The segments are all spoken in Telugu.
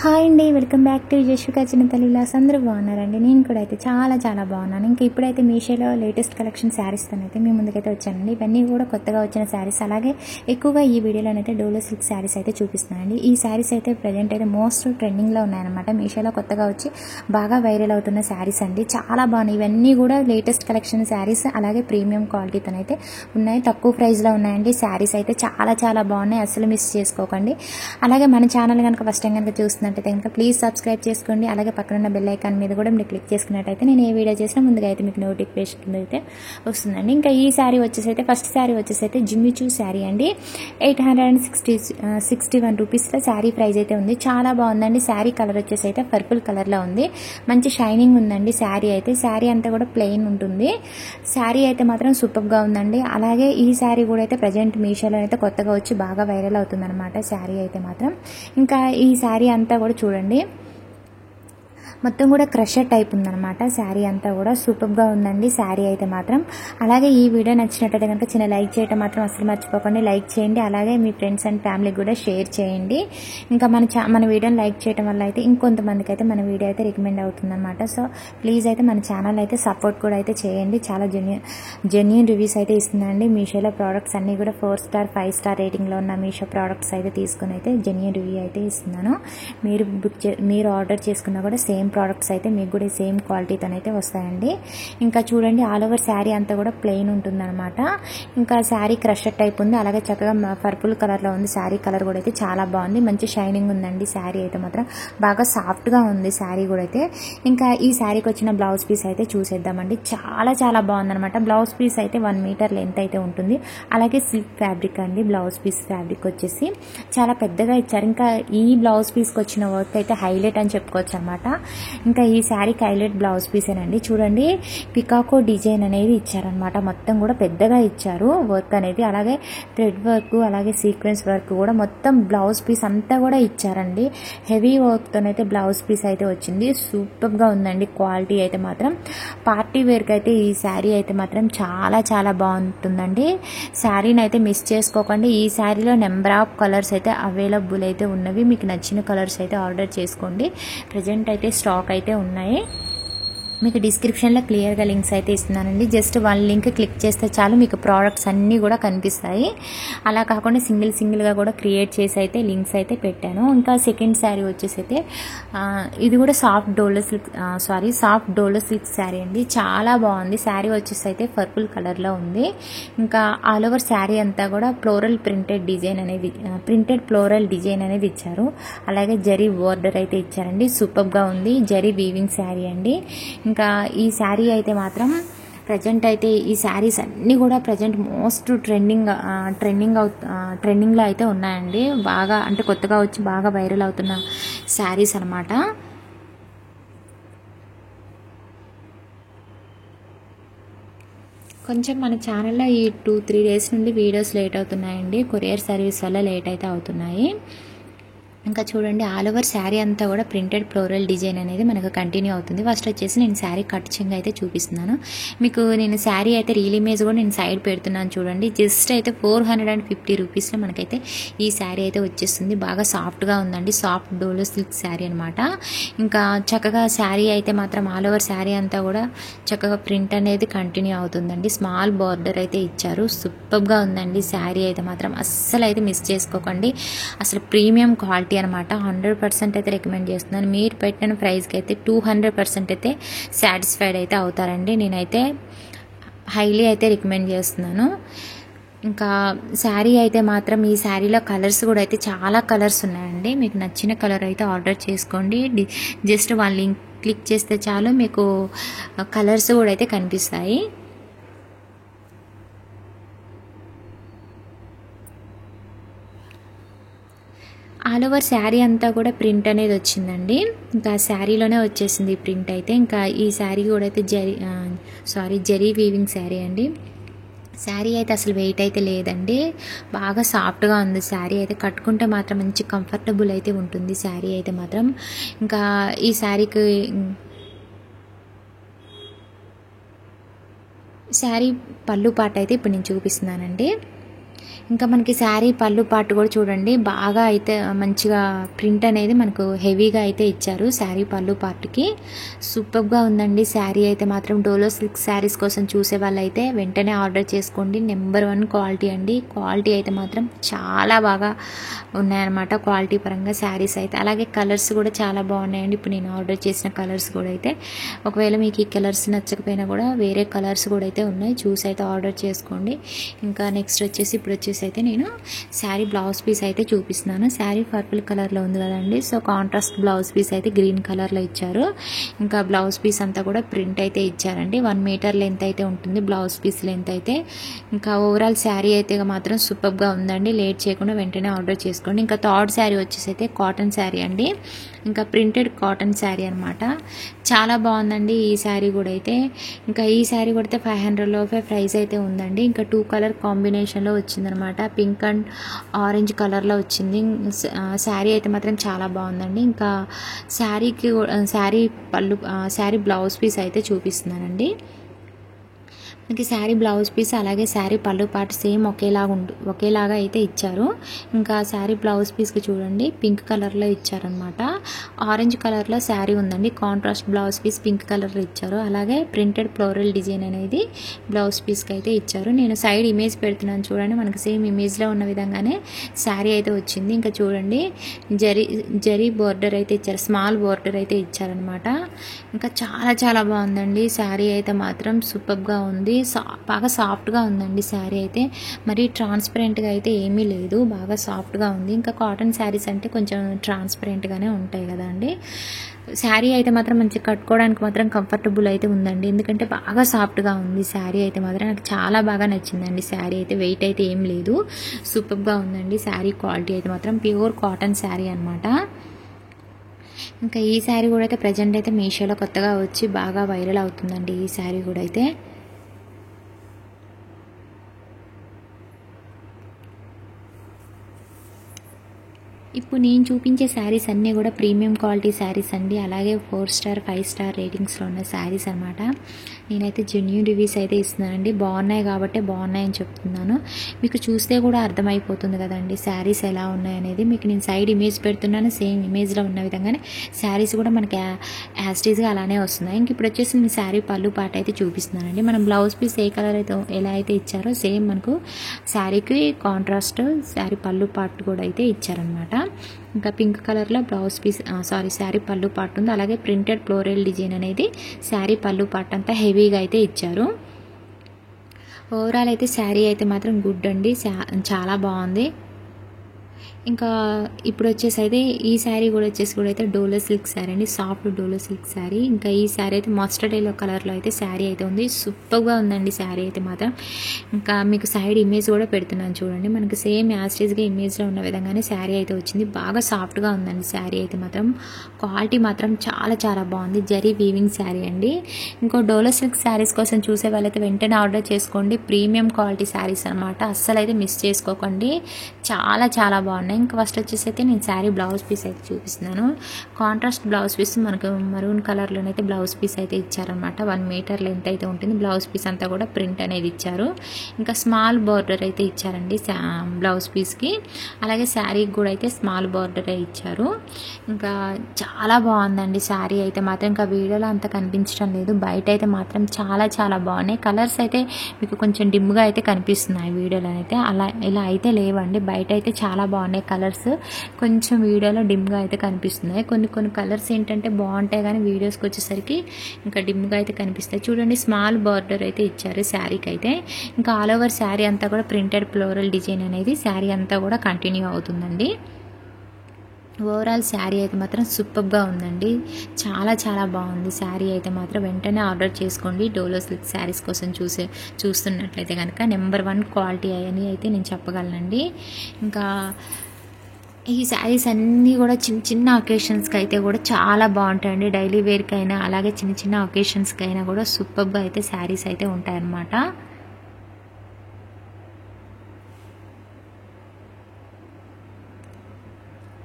హాయ్ అండి, వెల్కమ్ బ్యాక్ టు యశోక చిన్నతల్లి విలాస్. అందరూ బాగున్నారండి. నేను కూడా అయితే చాలా బాగున్నాను. ఇంకా ఇప్పుడైతే మీషోలో లేటెస్ట్ కలెక్షన్ శారీస్తో అయితే మీ ముందుకైతే వచ్చానండి. ఇవన్నీ కూడా కొత్తగా వచ్చిన శారీస్. అలాగే ఎక్కువగా ఈ వీడియోలోనైతే డోలో సిల్క్ శారీస్ అయితే చూపిస్తున్నానండి. ఈ శారీస్ అయితే ప్రజెంట్ అయితే మోస్ట్ ట్రెండింగ్లో ఉన్నాయన్నమాట. మీషోలో కొత్తగా వచ్చి బాగా వైరల్ అవుతున్న శారీస్ అండి. చాలా బాగున్నాయి. ఇవన్నీ కూడా లేటెస్ట్ కలెక్షన్ శారీస్. అలాగే ప్రీమియం క్వాలిటీతో అయితే ఉన్నాయి. తక్కువ ప్రైస్లో ఉన్నాయండి. శారీస్ అయితే చాలా బాగున్నాయి. అసలు మిస్ చేసుకోకండి. అలాగే మన ఛానల్ కనుక ఫస్ట్ టైం కనుక చూస్తున్నట్టయితే కనుక ప్లీజ్ సబ్స్క్రైబ్ చేసుకోండి. అలాగే పక్కన బెల్ ఐకాన్ మీద కూడా మీరు క్లిక్ చేసుకున్నట్టయితే నేను ఏ వీడియో చేసినా ముందుగా అయితే మీకు నోటిఫికేషన్ అయితే వస్తుందండి. ఇంకా ఈ శారీ వచ్చేసి అయితే ఫస్ట్ శారీ వచ్చేసి అయితే జిమ్మిచూ శారీ అండి. 861 రూపీస్లో శారీ ప్రైస్ అయితే ఉంది. చాలా బాగుందండి. శారీ కలర్ వచ్చేసి అయితే పర్పుల్ కలర్లో ఉంది. మంచి షైనింగ్ ఉందండి శారీ అయితే. శారీ అంతా కూడా ప్లెయిన్ ఉంటుంది. శారీ అయితే మాత్రం సూపర్గా ఉందండి. అలాగే ఈ శారీ కూడా అయితే ప్రజెంట్ మీషోలో అయితే కొత్తగా వచ్చి బాగా వైరల్ అవుతుందన్నమాట శారీ అయితే మాత్రం. ఇంకా ఈ శారీ అంతా కూడా చూడండి, మొత్తం కూడా క్రషర్ టైప్ ఉందన్నమాట. శారీ అంతా కూడా సూపర్గా ఉందండి శారీ అయితే మాత్రం. అలాగే ఈ వీడియో నచ్చినట్టయితే కనుక చిన్న లైక్ చేయడం మాత్రం అసలు మర్చిపోకండి. లైక్ చేయండి. అలాగే మీ ఫ్రెండ్స్ అండ్ ఫ్యామిలీకి కూడా షేర్ చేయండి. ఇంకా మన వీడియోని లైక్ చేయడం వల్ల అయితే ఇంకొంతమందికి అయితే మన వీడియో అయితే రికమెండ్ అవుతుందన్నమాట. సో ప్లీజ్ అయితే మన ఛానల్ అయితే సపోర్ట్ కూడా అయితే చేయండి. చాలా జెన్యూన్ రివ్యూస్ అయితే ఇస్తుందండి. మీషోలో ప్రోడక్ట్స్ అన్నీ కూడా 4 స్టార్ 5 స్టార్ రేటింగ్లో ఉన్న మీషో ప్రోడక్ట్స్ అయితే తీసుకుని అయితే జెన్యూన్ రివ్యూ అయితే ఇస్తున్నాను. మీరు ఆర్డర్ చేసుకున్నా కూడా సేమ్ ప్రోడక్ట్స్ అయితే మీకు కూడా సేమ్ క్వాలిటీతో అయితే వస్తాయండి. ఇంకా చూడండి, ఆల్ ఓవర్ శారీ అంతా కూడా ప్లెయిన్ ఉంటుందన్నమాట. ఇంకా శారీ క్రషర్ టైప్ ఉంది. అలాగే చక్కగా పర్పుల్ కలర్లో ఉంది. శారీ కలర్ కూడా అయితే చాలా బాగుంది. మంచి షైనింగ్ ఉందండి శారీ అయితే మాత్రం. బాగా సాఫ్ట్గా ఉంది శారీ కూడా అయితే. ఇంకా ఈ శారీకి వచ్చిన బ్లౌజ్ పీస్ అయితే చూసేద్దామండి. చాలా బాగుందన్నమాట. బ్లౌజ్ పీస్ అయితే 1 మీటర్ లెంత్ అయితే ఉంటుంది. అలాగే సిల్క్ ఫ్యాబ్రిక్ అండి. బ్లౌజ్ పీస్ ఫ్యాబ్రిక్ వచ్చేసి చాలా పెద్దగా ఇచ్చారు. ఇంకా ఈ బ్లౌజ్ పీస్కి వచ్చిన వర్క్ అయితే హైలైట్ అని చెప్పుకోవచ్చు అనమాట. ఇంకా ఈ శారీకి హైలైట్ బ్లౌజ్ పీసేనండి. చూడండి, పికాకో డిజైన్ అనేది ఇచ్చారనమాట. మొత్తం కూడా పెద్దగా ఇచ్చారు వర్క్ అనేది. అలాగే థ్రెడ్ వర్క్, అలాగే సీక్వెన్స్ వర్క్ కూడా మొత్తం బ్లౌజ్ పీస్ అంతా కూడా ఇచ్చారండి. హెవీ వర్క్తోనైతే బ్లౌజ్ పీస్ అయితే వచ్చింది. సూపర్గా ఉందండి క్వాలిటీ అయితే మాత్రం. పార్టీ వేర్కి అయితే ఈ శారీ అయితే మాత్రం చాలా బాగుంటుందండి. శారీని అయితే మిస్ చేసుకోకండి. ఈ శారీలో నెంబర్ ఆఫ్ కలర్స్ అయితే అవైలబుల్ అయితే ఉన్నవి. మీకు నచ్చిన కలర్స్ అయితే ఆర్డర్ చేసుకోండి. ప్రజెంట్ అయితే స్టాక్ అయితే ఉన్నాయి. మీకు డిస్క్రిప్షన్లో క్లియర్గా లింక్స్ అయితే ఇస్తున్నానండి. జస్ట్ 1 లింక్ క్లిక్ చేస్తే చాలు మీకు ప్రోడక్ట్స్ అన్నీ కూడా కనిపిస్తాయి. అలా కాకుండా సింగిల్గా కూడా క్రియేట్ చేసి అయితే లింక్స్ అయితే పెట్టాను. ఇంకా సెకండ్ శారీ వచ్చేసి అయితే ఇది కూడా సాఫ్ట్ డోలో సిల్క్ శారీ అండి. చాలా బాగుంది. శారీ వచ్చేసి అయితే పర్పుల్ కలర్లో ఉంది. ఇంకా ఆల్ ఓవర్ శారీ అంతా కూడా ప్రింటెడ్ ఫ్లోరల్ డిజైన్ అనేది ఇచ్చారు. అలాగే జరీ బోర్డర్ అయితే ఇచ్చారండి. సూపర్గా ఉంది. జరీ వీవింగ్ శారీ అండి. ఇంకా ఈ శారీ అయితే మాత్రం ప్రజెంట్ అయితే ఈ శారీస్ అన్నీ కూడా ప్రజెంట్ మోస్ట్ ట్రెండింగ్లో అయితే ఉన్నాయండి. బాగా అంటే కొత్తగా వచ్చి బాగా వైరల్ అవుతున్న శారీస్ అనమాట. కొంచెం మన ఛానల్లో ఈ 2-3 డేస్ నుండి వీడియోస్ లేట్ అవుతున్నాయండి. కొరియర్ సర్వీస్ వల్ల లేట్ అయితే అవుతున్నాయి. ఇంకా చూడండి, ఆల్ ఓవర్ శారీ అంతా కూడా ప్రింటెడ్ ఫ్లోరల్ డిజైన్ అనేది మనకు కంటిన్యూ అవుతుంది. ఫస్ట్ వచ్చేసి నేను శారీ కట్ చెంగు అయితే చూపిస్తున్నాను మీకు. నేను శారీ అయితే రీల్ ఇమేజ్ కూడా నేను సైడ్ పెడుతున్నాను చూడండి. జస్ట్ అయితే 450 రూపీస్లో మనకైతే ఈ శారీ అయితే వచ్చేస్తుంది. బాగా సాఫ్ట్గా ఉందండి. సాఫ్ట్ డోలో సిల్క్ శారీ అనమాట. ఇంకా చక్కగా శారీ అయితే మాత్రం ఆల్ ఓవర్ శారీ అంతా కూడా చక్కగా ప్రింట్ అనేది కంటిన్యూ అవుతుందండి. స్మాల్ బార్డర్ అయితే ఇచ్చారు. సూపర్గా ఉందండి శారీ అయితే మాత్రం. అస్సలు అయితే మిస్ చేసుకోకండి. అసలు ప్రీమియం క్వాలిటీ అనమాట. 100% అయితే రికమెండ్ చేస్తున్నాను. మీరు పెట్టిన ప్రైస్కి అయితే 200% అయితే సాటిస్ఫైడ్ అయితే అవుతారండి. నేనైతే హైలీ అయితే రికమెండ్ చేస్తున్నాను. ఇంకా శారీ అయితే మాత్రం ఈ శారీలో కలర్స్ కూడా అయితే చాలా కలర్స్ ఉన్నాయండి. మీకు నచ్చిన కలర్ అయితే ఆర్డర్ చేసుకోండి. జస్ట్ 1 లింక్ క్లిక్ చేస్తే చాలు మీకు కలర్స్ కూడా అయితే కనిపిస్తాయి. ఆల్ ఓవర్ శారీ అంతా కూడా ప్రింట్ అనేది వచ్చిందండి. ఇంకా శారీలోనే వచ్చేసింది ఈ ప్రింట్ అయితే. ఇంకా ఈ శారీ కూడా అయితే జరీ వీవింగ్ శారీ అండి. శారీ అయితే అసలు వెయిట్ అయితే లేదండి. బాగా సాఫ్ట్గా ఉంది శారీ అయితే. కట్టుకుంటే మాత్రం మంచి కంఫర్టబుల్ అయితే ఉంటుంది శారీ అయితే మాత్రం. ఇంకా ఈ శారీకి శారీ పళ్ళు పాట అయితే ఇప్పుడు నేను చూపిస్తున్నానండి. ఇంకా మనకి శారీ పళ్ళు పాటు కూడా చూడండి బాగా అయితే మంచిగా ప్రింట్ అనేది మనకు హెవీగా అయితే ఇచ్చారు శారీ పళ్ళు పార్ట్కి. సూపర్గా ఉందండి శారీ అయితే మాత్రం. డోలో సిల్క్ శారీస్ కోసం చూసే వాళ్ళైతే వెంటనే ఆర్డర్ చేసుకోండి. నెంబర్ 1 క్వాలిటీ అండి. క్వాలిటీ అయితే మాత్రం చాలా బాగా ఉన్నాయన్నమాట క్వాలిటీ పరంగా శారీస్ అయితే. అలాగే కలర్స్ కూడా చాలా బాగున్నాయండి. ఇప్పుడు నేను ఆర్డర్ చేసిన కలర్స్ కూడా అయితే, ఒకవేళ మీకు ఈ కలర్స్ నచ్చకపోయినా కూడా వేరే కలర్స్ కూడా అయితే ఉన్నాయి, చూసి అయితే ఆర్డర్ చేసుకోండి. ఇంకా నెక్స్ట్ వచ్చేసి ఇప్పుడు అయితే నేను శారీ బ్లౌజ్ పీస్ అయితే చూపిస్తున్నాను. శారీ పర్పుల్ కలర్లో ఉంది కదండి, సో కాంట్రాస్ట్ బ్లౌజ్ పీస్ అయితే గ్రీన్ కలర్లో ఇచ్చారు. ఇంకా బ్లౌజ్ పీస్ అంతా కూడా ప్రింట్ అయితే ఇచ్చారండి. 1 మీటర్ లెంత్ అయితే ఉంటుంది బ్లౌజ్ పీస్ లెంత్ అయితే. ఇంకా ఓవరాల్ శారీ అయితే మాత్రం సూపర్గా ఉందండి. లేట్ చేయకుండా వెంటనే ఆర్డర్ చేసుకోండి. ఇంకా థర్డ్ శారీ వచ్చేసి అయితే కాటన్ శారీ అండి. ఇంకా ప్రింటెడ్ కాటన్ శారీ అనమాట. చాలా బాగుందండి ఈ శారీ కూడా అయితే. ఇంకా ఈ శారీ కూడా 500 లోపే ప్రైస్ అయితే ఉందండి. ఇంకా 2 కలర్ కాంబినేషన్లో వచ్చిందనమాట. పింక్ అండ్ ఆరెంజ్ కలర్లో వచ్చింది శారీ అయితే మాత్రం చాలా బాగుందండి. ఇంకా శారీ బ్లౌజ్ పీస్ అయితే చూపిస్తున్నానండి. మనకి శారీ బ్లౌజ్ పీస్ అలాగే శారీ పళ్ళు పాటు సేమ్ ఒకేలాగా అయితే ఇచ్చారు. ఇంకా శారీ బ్లౌజ్ పీస్కి చూడండి పింక్ కలర్లో ఇచ్చారనమాట. ఆరెంజ్ కలర్లో శారీ ఉందండి. కాంట్రాస్ట్ బ్లౌజ్ పీస్ పింక్ కలర్లో ఇచ్చారు. అలాగే ప్రింటెడ్ ఫ్లోరల్ డిజైన్ అనేది బ్లౌజ్ పీస్కి అయితే ఇచ్చారు. నేను సైడ్ ఇమేజ్ పెడుతున్నాను చూడండి. మనకి సేమ్ ఇమేజ్లో ఉన్న విధంగానే శారీ అయితే వచ్చింది. ఇంకా చూడండి జరీ బోర్డర్ అయితే ఇచ్చారు, స్మాల్ బోర్డర్ అయితే ఇచ్చారనమాట. ఇంకా చాలా చాలా బాగుందండి శారీ అయితే మాత్రం. సూపర్గా ఉంది. బాగా సాఫ్ట్గా ఉందండి శారీ అయితే. మరి ట్రాన్స్పరెంట్గా అయితే ఏమీ లేదు, బాగా సాఫ్ట్గా ఉంది. ఇంకా కాటన్ శారీస్ అంటే కొంచెం ట్రాన్స్పరెంట్గానే ఉంటాయి కదా అండి. శారీ అయితే మాత్రం మంచిగా కట్టుకోవడానికి మాత్రం కంఫర్టబుల్ అయితే ఉందండి. ఎందుకంటే బాగా సాఫ్ట్గా ఉంది శారీ అయితే మాత్రం. నాకు చాలా బాగా నచ్చిందండి శారీ అయితే. వెయిట్ అయితే ఏం లేదు, సూపర్గా ఉందండి శారీ. క్వాలిటీ అయితే మాత్రం ప్యూర్ కాటన్ శారీ అనమాట. ఇంకా ఈ శారీ కూడా అయితే ప్రజెంట్ అయితే మీషోలో కొత్తగా వచ్చి బాగా వైరల్ అవుతుందండి ఈ శారీ కూడా అయితే. ఇప్పుడు నేను చూపించే శారీస్ అన్నీ కూడా ప్రీమియం క్వాలిటీ శారీస్ అండి. అలాగే 4 స్టార్ 5 స్టార్ రేటింగ్స్లో ఉన్న శారీస్ అనమాట. నేనైతే జెన్యూన్ రివ్యూస్ అయితే ఇస్తున్నానండి. బాగున్నాయి కాబట్టి బాగున్నాయని చెప్తున్నాను. మీకు చూస్తే కూడా అర్థమైపోతుంది కదండి శారీస్ ఎలా ఉన్నాయనేది. మీకు నేను సైడ్ ఇమేజ్ పెడుతున్నాను, సేమ్ ఇమేజ్లో ఉన్న విధంగానే శారీస్ కూడా మనకి యాస్టీజ్గా అలానే వస్తున్నాయి. ఇంక ఇప్పుడు వచ్చేసి నేను శారీ పళ్ళు పాట అయితే చూపిస్తున్నానండి. మనం బ్లౌజ్ పీస్ ఏ కలర్ అయితే ఎలా అయితే ఇచ్చారో సేమ్ మనకు శారీకి కాంట్రాస్ట్ శారీ పళ్ళు పాటు కూడా అయితే ఇచ్చారనమాట. ఇంకా పింక్ కలర్లో బ్లౌజ్ పీస్ శారీ పళ్ళు పాటు ఉంది. అలాగే ప్రింటెడ్ ఫ్లోరల్ డిజైన్ అనేది శారీ పళ్ళు పాటు అంతా హెవీగా అయితే ఇచ్చారు. ఓవరాల్ అయితే శారీ అయితే మాత్రం గుడ్ అండి, చాలా బాగుంది. ఇంకా ఇప్పుడు వచ్చేసి అయితే ఈ శారీ కూడా అయితే డోలో సిల్క్ శారీ అండి. Soft Dolo silk sari. ఇంకా ఈ శారీ అయితే మస్టర్డ్ ఎల్లో కలర్లో అయితే శారీ అయితే ఉంది. సూపర్గా ఉందండి శారీ అయితే మాత్రం. ఇంకా మీకు సైడ్ ఇమేజ్ కూడా పెడుతున్నాను చూడండి. మనకి సేమ్ యాస్టీజ్గా ఇమేజ్లో ఉన్న విధంగానే శారీ అయితే వచ్చింది. బాగా సాఫ్ట్గా ఉందండి శారీ అయితే మాత్రం. క్వాలిటీ మాత్రం చాలా చాలా బాగుంది. జరీ వీవింగ్ శారీ అండి. ఇంకో డోలో సిల్క్ శారీస్ కోసం చూసే వాళ్ళైతే వెంటనే ఆర్డర్ చేసుకోండి. ప్రీమియం క్వాలిటీ శారీస్ అనమాట. అస్సలు అయితే మిస్ చేసుకోకండి. చాలా చాలా బాగున్నాయి. ఇంకా ఫస్ట్ వచ్చేసి అయితే నేను శారీ బ్లౌజ్ పీస్ అయితే చూపిస్తున్నాను. కాంట్రాస్ట్ బ్లౌజ్ పీస్ మనకు మరూన్ కలర్లోనైతే బ్లౌజ్ పీస్ అయితే ఇచ్చారనమాట. 1 మీటర్ లెంత్ అయితే ఉంటుంది. బ్లౌజ్ పీస్ అంతా కూడా ప్రింట్ అనేది ఇచ్చారు. ఇంకా స్మాల్ బార్డర్ అయితే ఇచ్చారండి బ్లౌజ్ పీస్కి. అలాగే శారీకి కూడా అయితే స్మాల్ బార్డర్ ఇచ్చారు. ఇంకా చాలా బాగుందండి శారీ అయితే మాత్రం. ఇంకా వీడియోలో అంత కనిపించడం లేదు, బయట అయితే మాత్రం చాలా చాలా బాగున్నాయి. కలర్స్ అయితే మీకు కొంచెం డిమ్గా అయితే కనిపిస్తున్నాయి వీడియోలో అయితే. ఇలా అయితే లేవండి, బయట అయితే చాలా బాగున్నాయి కలర్స్. కొంచెం వీడియోలో డిమ్గా అయితే కనిపిస్తున్నాయి. కొన్ని కలర్స్ ఏంటంటే బాగుంటాయి కానీ వీడియోస్కి వచ్చేసరికి ఇంకా డిమ్గా అయితే కనిపిస్తాయి. చూడండి స్మాల్ బార్డర్ అయితే ఇచ్చారు శారీకి అయితే. ఇంకా ఆల్ ఓవర్ శారీ అంతా కూడా ప్రింటెడ్ ఫ్లోరల్ డిజైన్ అనేది శారీ అంతా కూడా కంటిన్యూ అవుతుందండి. ఓవరాల్ శారీ అయితే మాత్రం సూపర్గా ఉందండి. చాలా చాలా బాగుంది శారీ అయితే మాత్రం. వెంటనే ఆర్డర్ చేసుకోండి. డోలో సిల్క్ శారీస్ కోసం చూస్తున్నట్లయితే కనుక నెంబర్ 1 క్వాలిటీ అని అయితే నేను చెప్పగలనండి. ఇంకా ఈ శారీస్ అన్నీ కూడా చిన్న చిన్న అకేషన్స్కి అయితే కూడా చాలా బాగుంటాయండి. డైలీ వేర్కి అయినా అలాగే చిన్న చిన్న అకేషన్స్కి అయినా కూడా సూపర్గా అయితే శారీస్ అయితే ఉంటాయన్నమాట.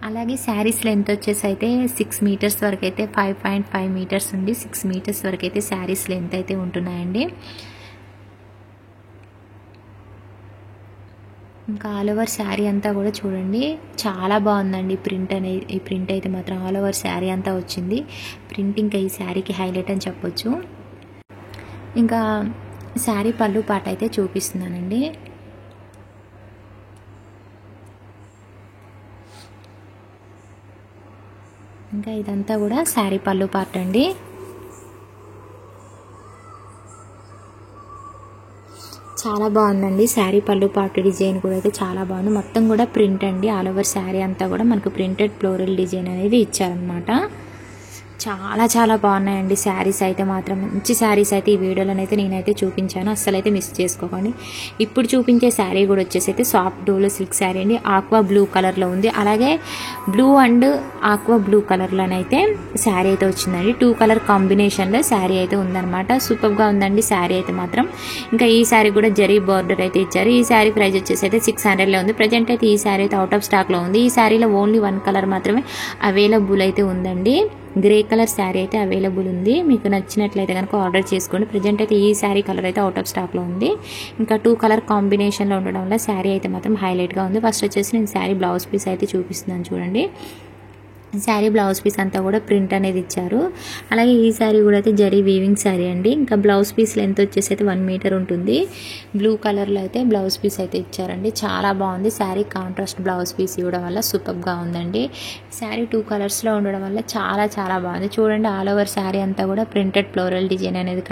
అలాగే శారీస్ లెంత్ వచ్చేసి అయితే 6 మీటర్స్ వరకు అయితే 5.5 మీటర్స్ నుండి 6 మీటర్స్ వరకు అయితే శారీస్ లెంత్ అయితే ఉంటున్నాయండి. ఇంకా ఆల్ ఓవర్ శారీ అంతా కూడా చూడండి చాలా బాగుందండి ఈ ప్రింట్ అయితే మాత్రం ఆల్ ఓవర్ శారీ అంతా వచ్చింది. ప్రింట్ ఇంకా ఈ శారీకి హైలైట్ అని చెప్పొచ్చు. ఇంకా శారీ పళ్ళు పాట అయితే చూపిస్తున్నానండి. ఇంకా ఇదంతా కూడా శారీ పళ్ళు పాట అండి. చాలా బాగుందండి శారీ పళ్ళు పాటు డిజైన్ కూడా అయితే చాలా బాగుంది. మొత్తం కూడా ప్రింట్ అండి. ఆల్ ఓవర్ శారీ అంతా కూడా మనకు ప్రింటెడ్ ఫ్లోరల్ డిజైన్ అనేది ఇచ్చారనమాట. చాలా చాలా బాగున్నాయండి శారీస్ అయితే మాత్రం. మంచి శారీస్ అయితే ఈ వీడియోలోనైతే నేనైతే చూపించాను, అస్సలు అయితే మిస్ చేసుకోకండి. ఇప్పుడు చూపించే శారీ కూడా వచ్చేసి అయితే సాఫ్ట్ డోలో సిల్క్ శారీ అండి. ఆక్వా బ్లూ కలర్లో ఉంది. అలాగే బ్లూ అండ్ ఆక్వా బ్లూ కలర్లోనైతే శారీ అయితే వచ్చిందండి. 2 కలర్ కాంబినేషన్లో శారీ అయితే ఉందన్నమాట. సూపర్గా ఉందండి శారీ అయితే మాత్రం. ఇంకా ఈ శారీ కూడా జరీ బార్డర్ అయితే ఇచ్చారు. ఈ శారీ ప్రైస్ వచ్చేసి అయితే 600లో ఉంది. ప్రజెంట్ అయితే ఈ శారీ అయితే అవుట్ ఆఫ్ స్టాక్లో ఉంది. ఈ శారీలో ఓన్లీ 1 కలర్ మాత్రమే అవైలబుల్ అయితే ఉందండి. గ్రే కలర్ శారీ అయితే అవైలబుల్ ఉంది. మీకు నచ్చినట్లయితే కనుక ఆర్డర్ చేసుకోండి. ప్రజెంట్ అయితే ఈ శారీ కలర్ అయితే అవుట్ ఆఫ్ స్టాక్లో ఉంది. ఇంకా 2 కలర్ కాంబినేషన్లో ఉండడం వల్ల శారీ అయితే మాత్రం హైలైట్గా ఉంది. ఫస్ట్ వచ్చేసి నేను శారీ బ్లౌజ్ పీస్ అయితే చూపిస్తున్నాను చూడండి. శారీ బ్లౌజ్ పీస్ అంతా కూడా ప్రింట్ అనేది ఇచ్చారు. అలాగే ఈ శారీ కూడా అయితే జరీ వీవింగ్ శారీ అండి. ఇంకా బ్లౌజ్ పీస్ లెంత్ వచ్చేసి అయితే 1 మీటర్ ఉంటుంది. బ్లూ కలర్లో అయితే బ్లౌజ్ పీస్ అయితే ఇచ్చారండి. చాలా బాగుంది. శారీ కాంట్రాస్ట్ బ్లౌజ్ పీస్ ఇవ్వడం వల్ల సూపర్గా ఉందండి. శారీ 2 కలర్స్లో ఉండడం వల్ల చాలా చాలా బాగుంది. చూడండి ఆల్ ఓవర్ శారీ అంతా కూడా ప్రింటెడ్ ఫ్లోరల్ డిజైన్ అనేది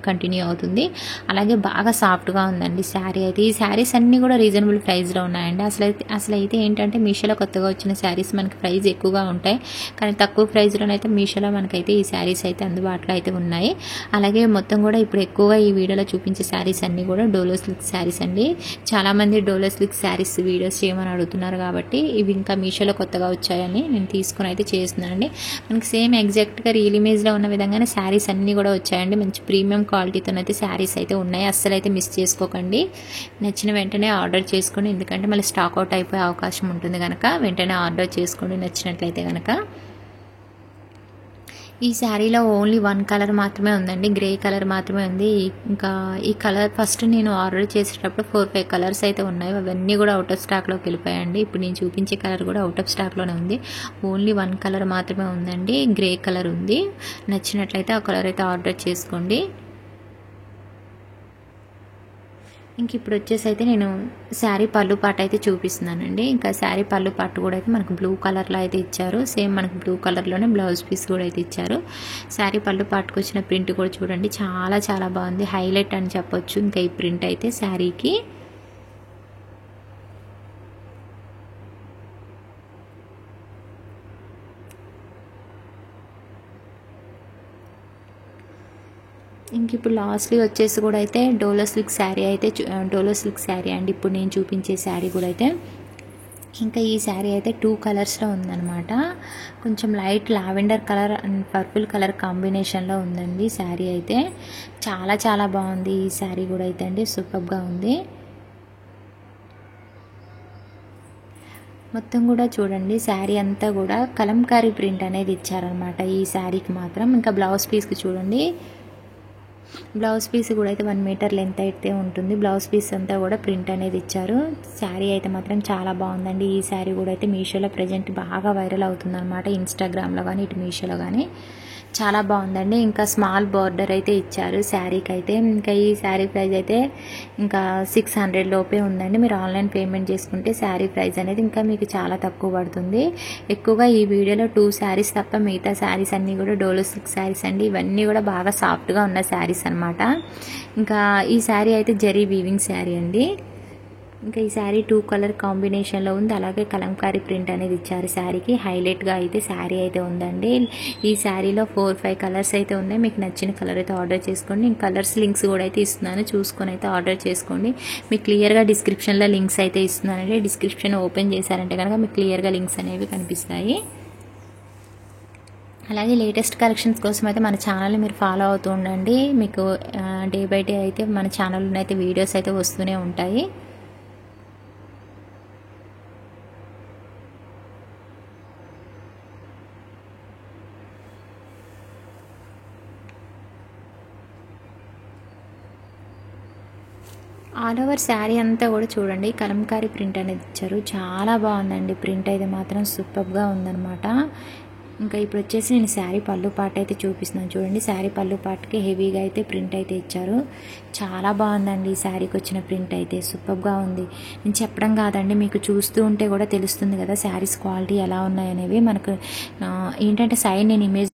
కంటిన్యూ అవుతుంది. అలాగే బాగా సాఫ్ట్గా ఉందండి శారీ అయితే. ఈ శారీస్ అన్నీ కూడా రీజనబుల్ ప్రైస్లో ఉన్నాయండి. అసలు అయితే ఏంటంటే మీషోలో కొత్తగా వచ్చిన శారీస్ మనకి ప్రైస్ ఎక్కువగా ఉంటాయి, కానీ తక్కువ ప్రైస్లోనైతే మీషోలో మనకైతే ఈ శారీస్ అయితే అందుబాటులో అయితే ఉన్నాయి. అలాగే మొత్తం కూడా ఇప్పుడు ఎక్కువగా ఈ వీడియోలో చూపించే శారీస్ అన్నీ కూడా డోలో సిల్క్ శారీస్ అండి. చాలామంది డోలో సిల్క్ శారీస్ వీడియోస్ చేయమని అడుగుతున్నారు కాబట్టి ఇవి ఇంకా మీషోలో కొత్తగా వచ్చాయని నేను తీసుకుని అయితే చేస్తున్నానండి. మనకి సేమ్ ఎగ్జాక్ట్గా రియల్ ఇమేజ్లో ఉన్న విధంగానే శారీస్ అన్నీ కూడా వచ్చాయండి. మంచి ప్రీమియం క్వాలిటీతోనైతే శారీస్ అయితే ఉన్నాయి. అస్సలు అయితే మిస్ చేసుకోకండి. నచ్చిన వెంటనే ఆర్డర్ చేసుకోండి, ఎందుకంటే మళ్ళీ స్టాక్ అవుట్ అయిపోయే అవకాశం ఉంటుంది కనుక వెంటనే ఆర్డర్ చేసుకోండి నచ్చినట్లయితే కనుక. ఈ శారీలో ఓన్లీ 1 కలర్ మాత్రమే ఉందండి. గ్రే కలర్ మాత్రమే ఉంది. ఇంకా ఈ కలర్ ఫస్ట్ నేను ఆర్డర్ చేసేటప్పుడు 4-5 కలర్స్ అయితే ఉన్నాయి. అవన్నీ కూడా అవుట్ ఆఫ్ స్టాక్లోకి వెళ్ళిపోయాయండి. ఇప్పుడు నేను చూపించే కలర్ కూడా అవుట్ ఆఫ్ స్టాక్లోనే ఉంది. ఓన్లీ 1 కలర్ మాత్రమే ఉందండి. గ్రే కలర్ ఉంది. నచ్చినట్లయితే ఆ కలర్ అయితే ఆర్డర్ చేసుకోండి. ఇంక ఇప్పుడు వచ్చేసి అయితే నేను శారీ పళ్ళు పాట అయితే చూపిస్తున్నానండి. ఇంకా శారీ పళ్ళు పాటు కూడా అయితే మనకు బ్లూ కలర్లో అయితే ఇచ్చారు. సేమ్ మనకు బ్లూ కలర్లోనే బ్లౌజ్ పీస్ కూడా అయితే ఇచ్చారు. శారీ పళ్ళు పాటుకు వచ్చిన ప్రింట్ కూడా చూడండి చాలా చాలా బాగుంది. హైలైట్ అని చెప్పొచ్చు ఇంకా ఈ ప్రింట్ అయితే శారీకి. ఇంక ఇప్పుడు లాస్ట్లీ వచ్చేసి కూడా అయితే డోలో సిల్క్ శారీ అయితే డోలో సిల్క్ శారీ అండి. ఇప్పుడు నేను చూపించే శారీ కూడా అయితే ఇంకా ఈ శారీ అయితే 2 కలర్స్లో ఉందన్నమాట. కొంచెం light lavender colour and purple colour కాంబినేషన్లో ఉందండి శారీ అయితే. చాలా చాలా బాగుంది ఈ శారీ కూడా అయితే అండి. సూపర్గా ఉంది. మొత్తం కూడా చూడండి శారీ అంతా కూడా కలంకారీ ప్రింట్ అనేది ఇచ్చారనమాట ఈ శారీకి మాత్రం. ఇంకా బ్లౌజ్ పీస్కి చూడండి, బ్లౌజ్ పీస్ కూడా అయితే 1 మీటర్ లెంత్ అయితే ఉంటుంది. బ్లౌజ్ పీస్ అంతా కూడా ప్రింట్ అనేది ఇచ్చారు. శారీ అయితే మాత్రం చాలా బాగుందండి. ఈ శారీ కూడా అయితే మీషోలో ప్రజెంట్ బాగా వైరల్ అవుతుంది అనమాట. ఇన్స్టాగ్రామ్లో కానీ ఇటు మీషోలో కానీ చాలా బాగుందండి. ఇంకా స్మాల్ బార్డర్ అయితే ఇచ్చారు శారీకి అయితే. ఇంకా ఈ శారీ ప్రైస్ అయితే ఇంకా 600 లోపే ఉందండి. మీరు ఆన్లైన్ పేమెంట్ చేసుకుంటే శారీ ప్రైస్ అనేది ఇంకా మీకు చాలా తక్కువ పడుతుంది. ఎక్కువగా ఈ వీడియోలో 2 శారీస్ తప్ప మిగతా శారీస్ అన్నీ కూడా డోలో సిల్క్ శారీస్ అండి. ఇవన్నీ కూడా బాగా సాఫ్ట్గా ఉన్న శారీస్ అనమాట. ఇంకా ఈ శారీ అయితే జరీ వీవింగ్ శారీ అండి. ఇంకా ఈ శారీ 2 కలర్ కాంబినేషన్లో ఉంది. అలాగే కలంకారీ ప్రింట్ అనేది ఇచ్చారు శారీకి. హైలైట్గా అయితే శారీ అయితే ఉందండి. ఈ శారీలో 4-5 కలర్స్ అయితే ఉన్నాయి. మీకు నచ్చిన కలర్ అయితే ఆర్డర్ చేసుకోండి. నేను కలర్స్ లింక్స్ కూడా అయితే ఇస్తున్నాను, చూసుకొని అయితే ఆర్డర్ చేసుకోండి. మీకు క్లియర్గా డిస్క్రిప్షన్లో లింక్స్ అయితే ఇస్తున్నానండి. డిస్క్రిప్షన్ ఓపెన్ చేశారంటే కనుక మీకు క్లియర్గా లింక్స్ అనేవి కనిపిస్తాయి. అలాగే లేటెస్ట్ కలెక్షన్స్ కోసం అయితే మన ఛానల్ని మీరు ఫాలో అవుతూ ఉండండి. మీకు డే బై డే అయితే మన ఛానల్లో అయితే వీడియోస్ అయితే వస్తూనే ఉంటాయి. ఆల్ ఓవర్ శారీ అంతా కూడా చూడండి కలంకారీ ప్రింట్ అనేది ఇచ్చారు. చాలా బాగుందండి ప్రింట్ అయితే మాత్రం సూపర్గా ఉందన్నమాట. ఇంకా ఇప్పుడు వచ్చేసి నేను శారీ పళ్ళు పార్ట్ అయితే చూపిస్తున్నాను చూడండి. శారీ పళ్ళు పార్ట్కి హెవీగా అయితే ప్రింట్ అయితే ఇచ్చారు. చాలా బాగుందండి ఈ శారీకి వచ్చిన ప్రింట్ అయితే సూపర్గా ఉంది. నేను చెప్పడం కాదండి, మీకు చూస్తూ ఉంటే కూడా తెలుస్తుంది కదా శారీస్ క్వాలిటీ ఎలా ఉన్నాయనేవి. మనకు ఏంటంటే సైడ్ నేను ఇమేజ్